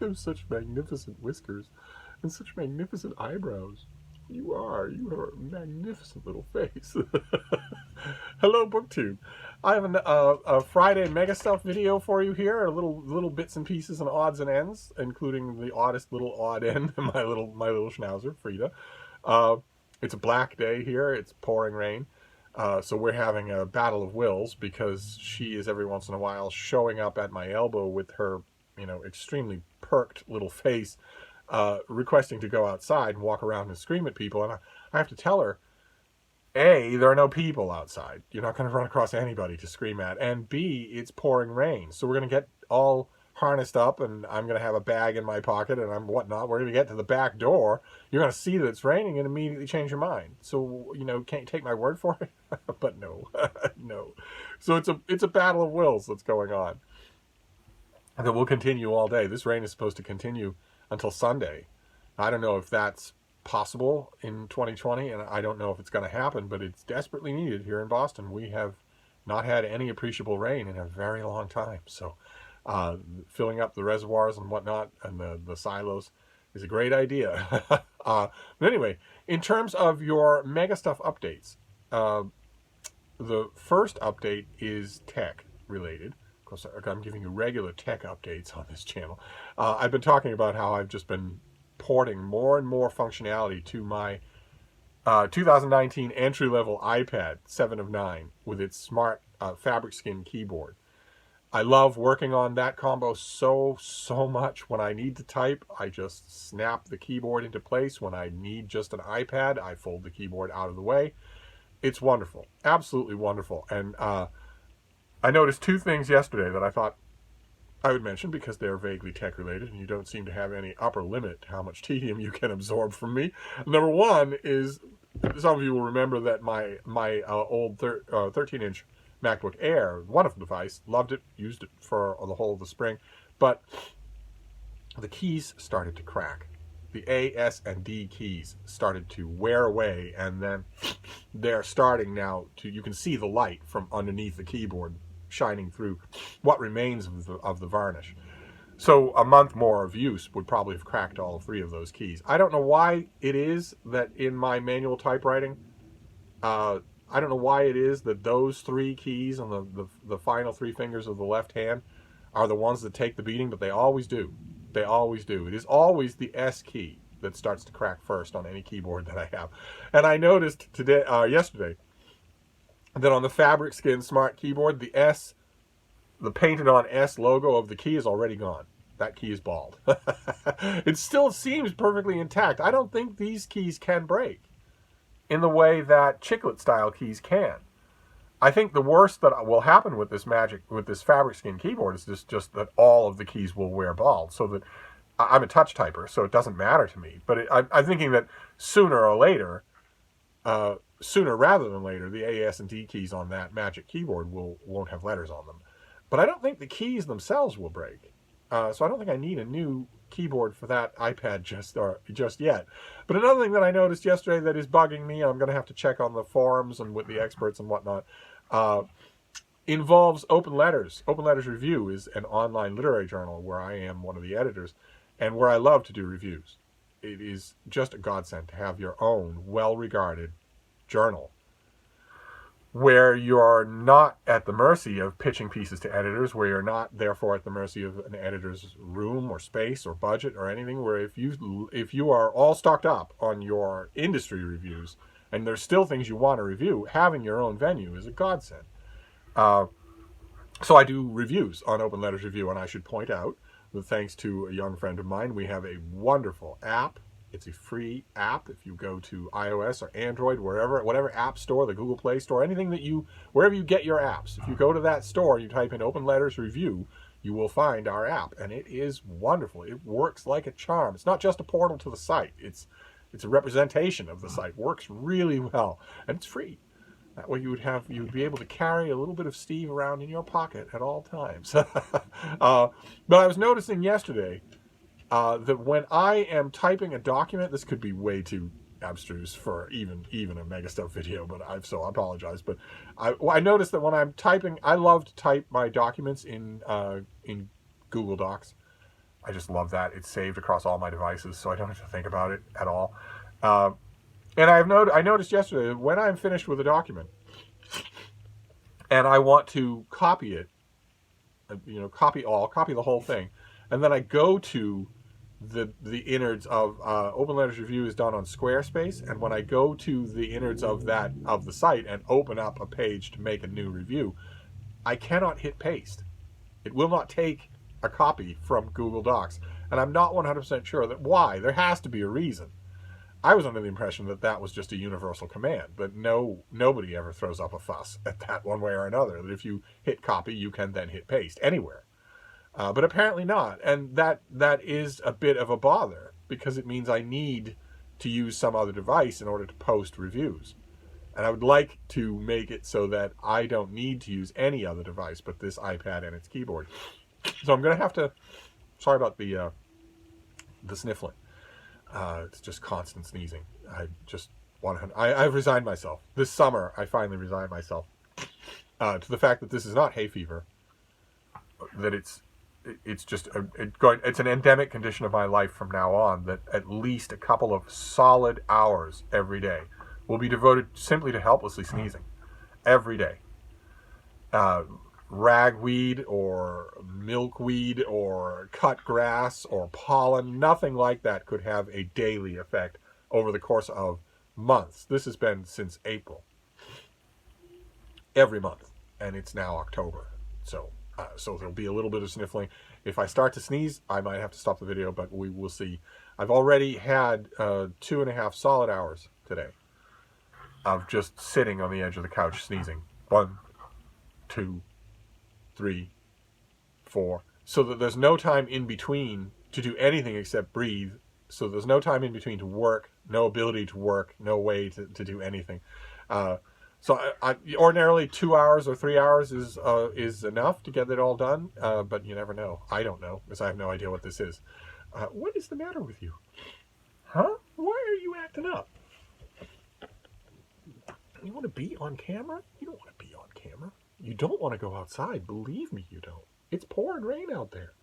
have such magnificent whiskers and such magnificent eyebrows. You have a magnificent little face. Hello, BookTube. I have a Friday MegaStuff video for you here. Little bits and pieces and odds and ends, including the oddest little odd end, my little schnauzer, Frida. It's a black day here. It's pouring rain. So we're having a battle of wills because she is every once in a while showing up at my elbow with her, extremely perked little face, requesting to go outside and walk around and scream at people. And I have to tell her, A, there are no people outside. You're not going to run across anybody to scream at. And B, it's pouring rain. So we're going to get all harnessed up, and I'm going to have a bag in my pocket and whatnot. We're going to get to the back door. You're going to see that it's raining and immediately change your mind. So, can't you take my word for it? But no, no. So it's a battle of wills that's going on. And that will continue all day. This rain is supposed to continue until Sunday. I don't know if that's possible in 2020, and I don't know if it's going to happen, but it's desperately needed here in Boston. We have not had any appreciable rain in a very long time. So filling up the reservoirs and whatnot and the silos is a great idea. But anyway, in terms of your MegaStuff updates, the first update is tech related. Of course, I'm giving you regular tech updates on this channel. I've been talking about how I've just been porting more and more functionality to my 2019 entry-level iPad 7 of 9 with its smart fabric skin keyboard. I love working on that combo so much. When I need to type, I just snap the keyboard into place. When I need just an iPad, I fold the keyboard out of the way. It's wonderful, absolutely wonderful. And I noticed two things yesterday that I thought I would mention because they're vaguely tech related and you don't seem to have any upper limit to how much tedium you can absorb from me. Number one is, some of you will remember that my old 13-inch MacBook Air, wonderful device, loved it, used it for the whole of the spring, but the keys started to crack. The A, S, and D keys started to wear away, and then they're starting now to, you can see the light from underneath the keyboard shining through what remains of the varnish. So a month more of use would probably have cracked all three of those keys. I don't know why it is that in my manual typewriting, I don't know why it is that those three keys on the final three fingers of the left hand are the ones that take the beating, but they always do. They always do. It is always the S key that starts to crack first on any keyboard that I have. And I noticed yesterday, that on the fabric skin smart keyboard, the S, the painted on S logo of the key is already gone. That key is bald. It still seems perfectly intact. I don't think these keys can break in the way that chiclet style keys can. I think the worst that will happen with this fabric skin keyboard is just that all of the keys will wear bald. So that I'm a touch typer, so it doesn't matter to me. But I'm thinking that sooner rather than later, the A, S, and D keys on that magic keyboard won't have letters on them. But I don't think the keys themselves will break. So I don't think I need a new keyboard for that iPad just yet. But another thing that I noticed yesterday that is bugging me, I'm going to have to check on the forums and with the experts and whatnot, involves Open Letters. Open Letters Review is an online literary journal where I am one of the editors and where I love to do reviews. It is just a godsend to have your own well-regarded journal where you're not at the mercy of pitching pieces to editors, where you're not therefore at the mercy of an editor's room or space or budget or anything, where if you are all stocked up on your industry reviews and there's still things you want to review, having your own venue is a godsend. So I do reviews on Open Letters Review, and I should point out that thanks to a young friend of mine, we have a wonderful app. It's a free app. If you go to iOS or Android, whatever app store, the Google Play Store, wherever you get your apps, if you go to that store, you type in Open Letters Review, you will find our app, and it is wonderful. It works like a charm. It's not just a portal to the site. It's a representation of the site. It works really well, and it's free. That way you'd be able to carry a little bit of Steve around in your pocket at all times. But I was noticing yesterday that when I am typing a document, this could be way too abstruse for even a MegaStuff video, but I apologize. But I noticed that when I'm typing, I love to type my documents in Google Docs. I just love that. It's saved across all my devices, so I don't have to think about it at all. And I noticed yesterday that when I'm finished with a document and I want to copy it, copy the whole thing, and then I go to the innards of Open Letters Review is done on Squarespace, and when I go to the innards of the site and open up a page to make a new review, I cannot hit paste. It will not take a copy from Google Docs, and I'm not 100% sure that why. There has to be a reason. I was under the impression that that was just a universal command, but nobody ever throws up a fuss at that one way or another, that if you hit copy, you can then hit paste anywhere. But apparently not, and that is a bit of a bother, because it means I need to use some other device in order to post reviews. And I would like to make it so that I don't need to use any other device but this iPad and its keyboard. So I'm going to have to, sorry about the sniffling. It's just constant sneezing. I just want to, I've resigned myself. This summer, I finally resigned myself to the fact that this is not hay fever, that it's just it's an endemic condition of my life from now on, that at least a couple of solid hours every day will be devoted simply to helplessly sneezing every day. Ragweed or milkweed or cut grass or pollen, nothing like that could have a daily effect over the course of months. This has been since April. Every month. And it's now October. So there'll be a little bit of sniffling. If I start to sneeze, I might have to stop the video, but we will see. I've already had 2.5 solid hours today of just sitting on the edge of the couch sneezing. 1, 2, 3, 4. So that there's no time in between to do anything except breathe. So there's no time in between to work, no ability to work, no way to do anything. So I ordinarily 2 hours or 3 hours is enough to get it all done. But you never know. I don't know, because I have no idea what this is. What is the matter with you? Huh? Why are you acting up? You want to be on camera? You don't want to be on camera. You don't want to go outside. Believe me, you don't. It's pouring rain out there.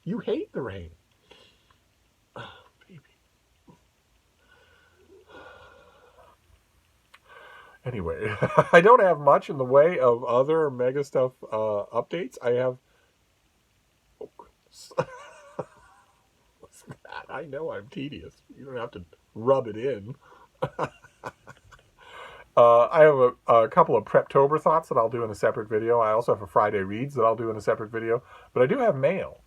You hate the rain. Oh, baby. Anyway, I don't have much in the way of other MegaStuff updates. I have... Oh, goodness. What's that? I know I'm tedious. You don't have to rub it in. I have a couple of Preptober thoughts that I'll do in a separate video. I also have a Friday Reads that I'll do in a separate video. But I do have mail.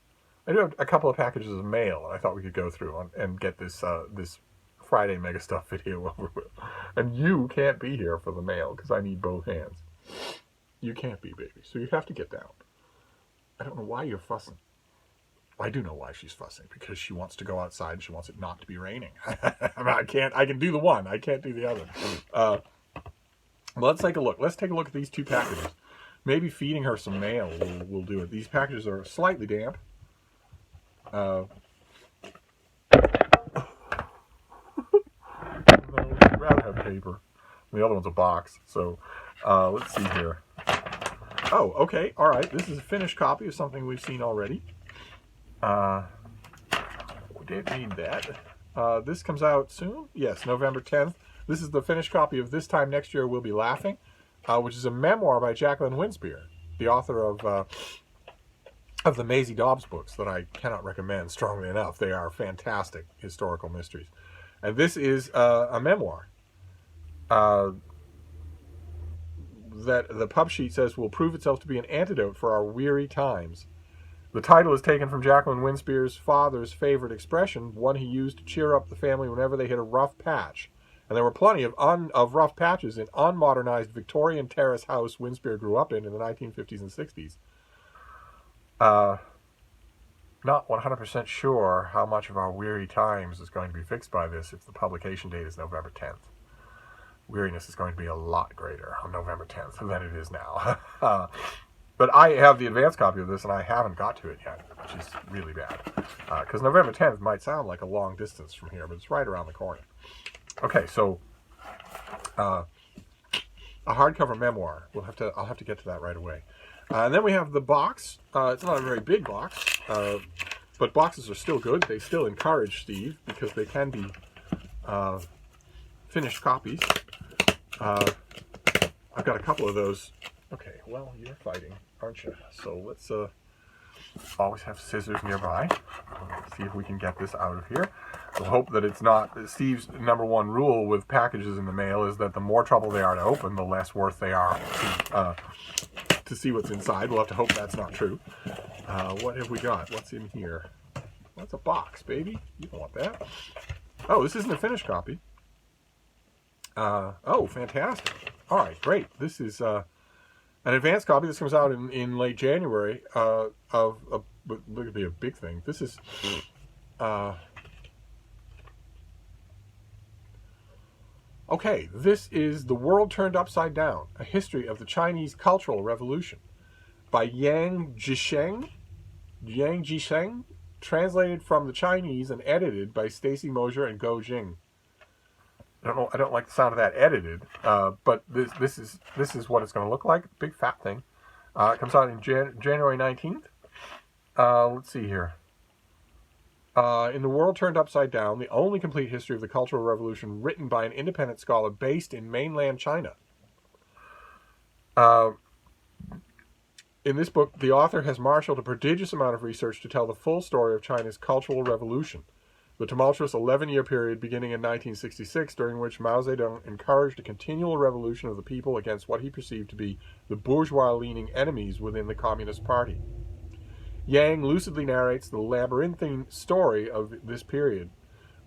I do have a couple of packages of mail, and I thought we could go through and get this this Friday MegaStuff video over with. And you can't be here for the mail, because I need both hands. You can't be, baby. So you have to get down. I don't know why you're fussing. I do know why she's fussing, because she wants to go outside and she wants it not to be raining. I can do the one. I can't do the other. Well, let's take a look. Let's take a look at these two packages. Maybe feeding her some mail will do it. These packages are slightly damp. No, I'd rather have paper. The other one's a box. So, let's see here. Oh, okay. All right. This is a finished copy of something we've seen already. We didn't need that. This comes out soon. Yes, November 10th. This is the finished copy of This Time Next Year We'll Be Laughing, which is a memoir by Jacqueline Winspear, the author of the Maisie Dobbs books that I cannot recommend strongly enough. They are fantastic historical mysteries. And this is a memoir that the pub sheet says will prove itself to be an antidote for our weary times. The title is taken from Jacqueline Winspear's father's favorite expression, one he used to cheer up the family whenever they hit a rough patch. And there were plenty of rough patches in unmodernized Victorian terrace house Winspear grew up in the 1950s and 60s. Not 100% sure how much of our weary times is going to be fixed by this if the publication date is November 10th. Weariness is going to be a lot greater on November 10th than it is now. But I have the advanced copy of this, and I haven't got to it yet, which is really bad. Because November 10th might sound like a long distance from here, but it's right around the corner. Okay, so a hardcover memoir. I'll have to get to that right away. And then we have the box. It's not a very big box. But boxes are still good. They still encourage Steve because they can be finished copies. I've got a couple of those. Okay, well, you're fighting, aren't you? So let's always have scissors nearby. Let's see if we can get this out of here. We'll hope that it's not. Steve's #1 rule with packages in the mail is that the more trouble they are to open, the less worth they are to see what's inside. We'll have to hope that's not true. What have we got? What's in here? That's a box, baby. You don't want that. Oh, this isn't a finished copy. Oh, fantastic. All right, great. This is an advanced copy. This comes out in late January of look at be a big thing. This is okay. This is The World Turned Upside Down: A History of the Chinese Cultural Revolution by Yang Jisheng, translated from the Chinese and edited by Stacy Mosier and Go Jing. I don't like the sound of that edited, but this is what it's going to look like. Big fat thing. It comes out in January 19th. Let's see here. In The World Turned Upside Down, the only complete history of the Cultural Revolution written by an independent scholar based in mainland China. In this book, the author has marshaled a prodigious amount of research to tell the full story of China's Cultural Revolution, the tumultuous 11-year period beginning in 1966, during which Mao Zedong encouraged a continual revolution of the people against what he perceived to be the bourgeois-leaning enemies within the Communist Party. Yang lucidly narrates the labyrinthine story of this period,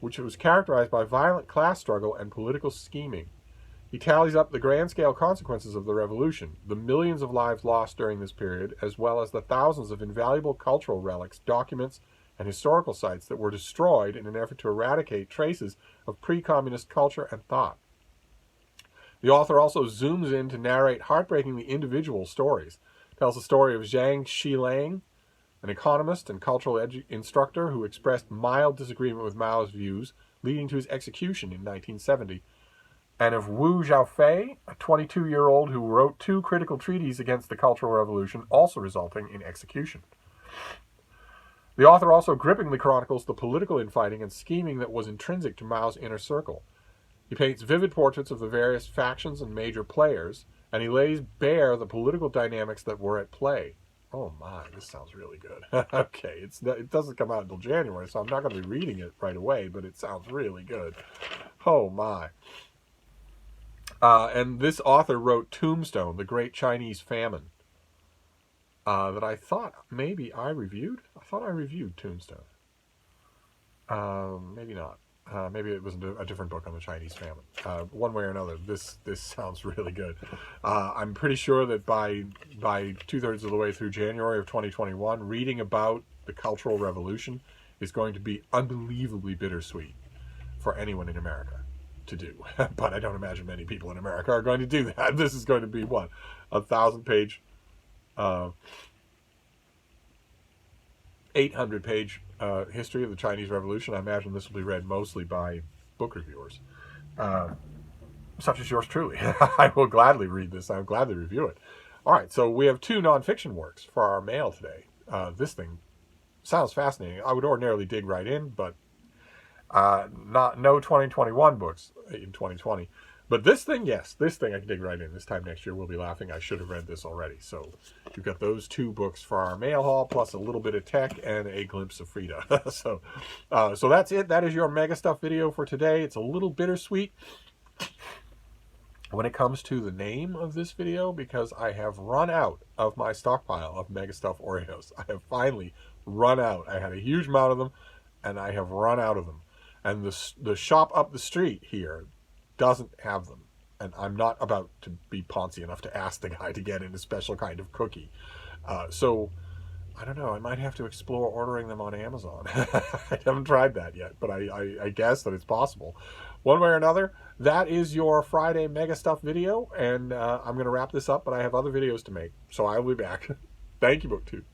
which was characterized by violent class struggle and political scheming. He tallies up the grand-scale consequences of the revolution, the millions of lives lost during this period, as well as the thousands of invaluable cultural relics, documents, and historical sites that were destroyed in an effort to eradicate traces of pre-communist culture and thought. The author also zooms in to narrate heartbreakingly individual stories. Tells the story of Zhang Xilang, an economist and cultural instructor who expressed mild disagreement with Mao's views, leading to his execution in 1970, and of Wu Zhaofei, a 22-year-old who wrote 2 critical treatises against the Cultural Revolution, also resulting in execution. The author also grippingly chronicles the political infighting and scheming that was intrinsic to Mao's inner circle. He paints vivid portraits of the various factions and major players, and he lays bare the political dynamics that were at play. Oh my, this sounds really good. Okay, it doesn't come out until January, so I'm not going to be reading it right away, but it sounds really good. Oh my. And this author wrote Tombstone, the Great Chinese Famine, that I thought maybe I reviewed. I thought I reviewed Tombstone. Maybe not. Maybe it was a different book on the Chinese famine. One way or another, this sounds really good. I'm pretty sure that by 2/3 of the way through January of 2021, reading about the Cultural Revolution is going to be unbelievably bittersweet for anyone in America to do. But I don't imagine many people in America are going to do that. This is going to be, what, 1,000-page, 800-page history of the Chinese Revolution. I imagine this will be read mostly by book reviewers, such as yours truly. I will gladly read this. I will gladly review it. All right, so we have 2 nonfiction works for our mail today. This thing sounds fascinating. I would ordinarily dig right in, but no 2021 books in 2020. But this thing, yes, this thing I can dig right in. This time next year we'll be laughing. I should have read this already. So you've got those 2 books for our mail haul, plus a little bit of tech and a glimpse of Frida. So that's it. That is your MegaStuff video for today. It's a little bittersweet when it comes to the name of this video, because I have run out of my stockpile of MegaStuff Oreos. I have finally run out. I had a huge amount of them, and I have run out of them. And the shop up the street here doesn't have them, and I'm not about to be poncy enough to ask the guy to get in a special kind of cookie. So I don't know, I might have to explore ordering them on Amazon. I haven't tried that yet, but I guess that it's possible. One way or another, that is your Friday MegaStuff video, and I'm going to wrap this up, but I have other videos to make, so I will be back. Thank you, BookTube.